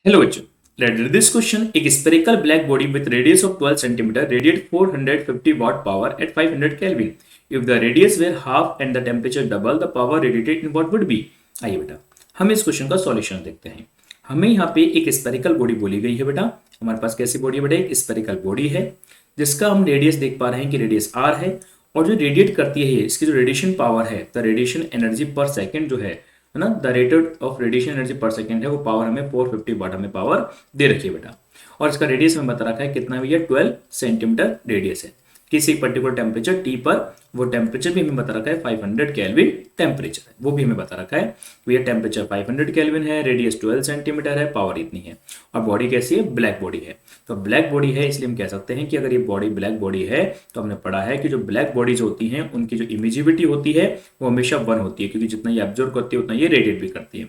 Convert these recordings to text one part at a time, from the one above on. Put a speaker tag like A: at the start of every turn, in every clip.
A: Hello बच्चों, let's read this question. एक spherical black body with radius of 12 centimetre radiate 450 watt power at 500 kelvin. If the radius were half and the temperature double, the power radiated in what would be. आइए बेटा, हम इस question का solution देखते हैं। हमें यहाँ पे एक स्फेरिकल बॉडी बोली गई है बेटा। हमारे पास कैसी बॉडी है बेटा? एक स्फेरिकल बॉडी है जिसका हम रेडियस देख पा रहे हैं कि रेडियस आर है। और जो रेडिएट करती है इसकी जो रेडिएशन पावर है, द रेडिएशन एनर्जी पर सेकेंड जो है ना, the rate of radiation energy पर सेकंड है, वो पावर हमें 450 वाट हमें पावर दे रखी है बेटा। और इसका रेडियस हमें बता रखा है कितना भी है, 12 सेंटीमीटर रेडियस है। किसी पर्टिकुलर टेम्परेचर टी पर, वो टेम्परेचर भी हमें बता रखा है 500 केल्विन टेम्परेचर है, वो भी हमें बता रखा है। भैया टेम्परेचर 500 केल्विन है, रेडियस 12 सेंटीमीटर है, पावर इतनी है। और बॉडी कैसी है? ब्लैक बॉडी है। तो ब्लैक बॉडी है इसलिए हम कह सकते हैं कि अगर ये बॉडी ब्लैक बॉडी है तो हमने पढ़ा है कि जो ब्लैक बॉडीज होती हैं उनकी जो इमिजिबिलिटी होती है वो हमेशा 1 होती है, क्योंकि जितना ये ऑब्जर्व करती है उतना ये रेडिएट भी करती है।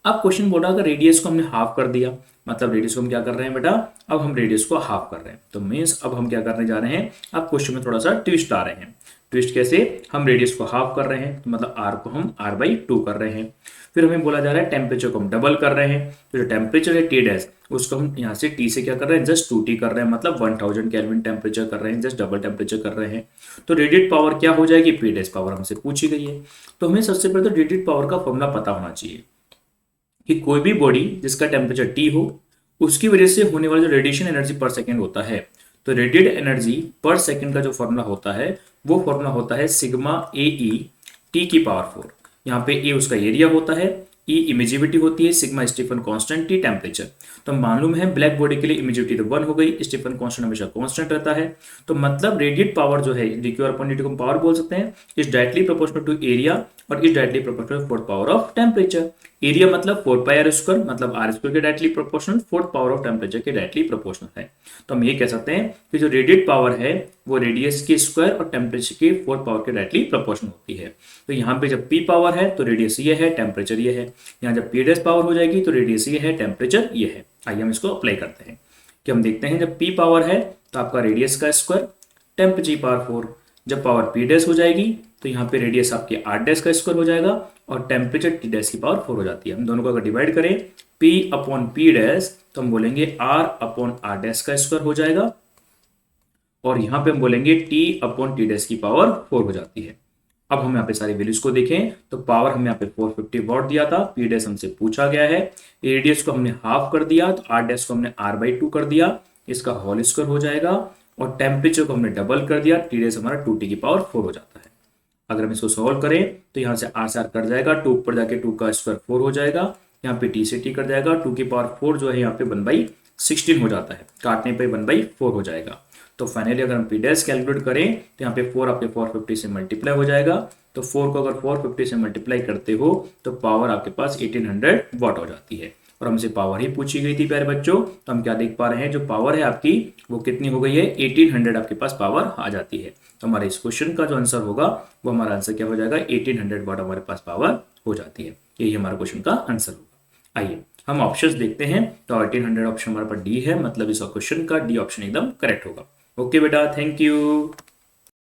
A: अब क्वेश्चन बोल रहा है, अगर रेडियस को हमने हाफ कर दिया, मतलब रेडियस को हम क्या कर रहे हैं बेटा? अब हम रेडियस को हाफ कर रहे हैं, तो मीन्स अब हम क्या करने जा रहे हैं? अब क्वेश्चन में थोड़ा सा ट्विस्ट आ रहे हैं। ट्विस्ट कैसे? हम रेडियस को हाफ कर रहे हैं तो मतलब आर को हम r/2 कर रहे हैं। फिर हमें बोला जा रहा है टेम्परेचर को हम डबल कर रहे हैं, तो जो टेम्परेचर है टी डैश, उसको हम यहाँ से टी से क्या कर रहे हैं? जस्ट 2t कर रहे हैं, मतलब 1000 केल्विन टेम्परेचर कर रहे हैं, जस्ट डबल टेम्परेचर कर रहे हैं। तो रेडिएट पावर क्या हो जाएगी? पी डैश पावर हमसे पूछी गई है। तो हमें सबसे पहले तो रेडिएट पावर का फॉर्मूला पता होना चाहिए कि कोई भी बॉडी जिसका टेम्परेचर टी हो, उसकी वजह से होने वाला जो रेडिएशन एनर्जी पर सेकेंड होता है, तो रेडिएट एनर्जी पर सेकेंड का जो फॉर्मूला होता है वो फॉर्मूला होता है सिग्मा ए ई टी की पावर 4। यहाँ पे ए उसका एरिया होता है, ई इमिजिबिलिटी होती है, sigma Stefan constant, T temperature. तो मालूम है ब्लैक बॉडी के लिए इमिजिबिलिटी तो 1 हो गई, स्टीफन कांस्टेंट हमेशा कांस्टेंट रहता है। तो मतलब रेडिएट पावर जो है, D Q R upon D T को हम पावर बोल सकते हैं, is directly proportional to area और is directly proportional fourth power of temperature. Area मतलब 4πr², मतलब r² के directly proportional, fourth power of temperature के डायरेक्टली प्रोपोर्शनल है। तो हम ये कह सकते हैं कि जो रेडिएट पावर है वो रेडियस के स्क्वायर और टेम्परेचर के फोर्थ पावर के डायरेक्टली प्रोपोर्शनल होती है। तो यहाँ पे जब p पावर है तो रेडियस ये है, टेम्परेचर ये है। यहाँ जब p डैश पावर हो जाएगी तो रेडियस ये है, टेम्परेचर ये है। आइए हम इसको अप्लाई करते हैं कि हम देखते हैं जब p पावर है तो आपका रेडियस का स्क्वायर, टेम्परेचर पावर 4। जब पावर p डैश हो जाएगी तो यहाँ पे रेडियस आपके r डैश का स्क्वायर हो जाएगा और टेम्परेचर t डैश की पावर 4 हो जाती है। हम दोनों को अगर डिवाइड करें p अपॉन p डैश तो हम बोलेंगे r अपॉन r डैश का स्क्वायर हो जाएगा, और यहाँ पे हम बोलेंगे t अपॉन t डैश की पावर 4 हो जाती है। अब हम यहाँ पे सारी वैल्यूज को देखें तो पावर हमने यहाँ पे 450 वॉट दिया था, p डैश हमसे पूछा गया है, रेडियस को हमने हाफ कर दिया तो r डैश को हमने r/2 कर दिया, इसका होल स्क्वायर हो जाएगा, और टेम्परेचर को हमने डबल कर दिया, t डैश हमारा 2t की पावर 4 हो जाता है। अगर हम इसको सॉल्व करें तो यहाँ से r से r कट जाएगा, 2 ऊपर जाके 2 का स्क्वायर 4 हो जाएगा, यहाँ पे t से t कट जाएगा, 2 की पावर 4 जो है यहाँ पे 1/16 हो जाता है, काटने पे 1/4 हो जाएगा। तो फाइनली अगर हम p डैश कैलकुलेट करें तो यहाँ पे 4 आपके 450 से मल्टीप्लाई हो जाएगा। तो 4 को अगर 450 से मल्टीप्लाई करते हो तो पावर आपके पास 1800 वॉट हो जाती है। और हमसे पावर ही पूछी गई थी प्यारे बच्चों, तो हम क्या देख पा रहे हैं, जो पावर है आपकी वो कितनी हो गई है? 1800 आपके पास पावर आ जाती है। तो हमारे इस क्वेश्चन का जो आंसर होगा वो हमारा आंसर क्या हो जाएगा? 1800 वॉट हमारे पास पावर हो जाती है। यही हमारे क्वेश्चन का आंसर होगा। आइए हम ऑप्शंस देखते हैं। तो 1800 ऑप्शन हमारे पास डी है, मतलब इस क्वेश्चन का डी ऑप्शन एकदम करेक्ट होगा। ओके बेटा, थैंक यू।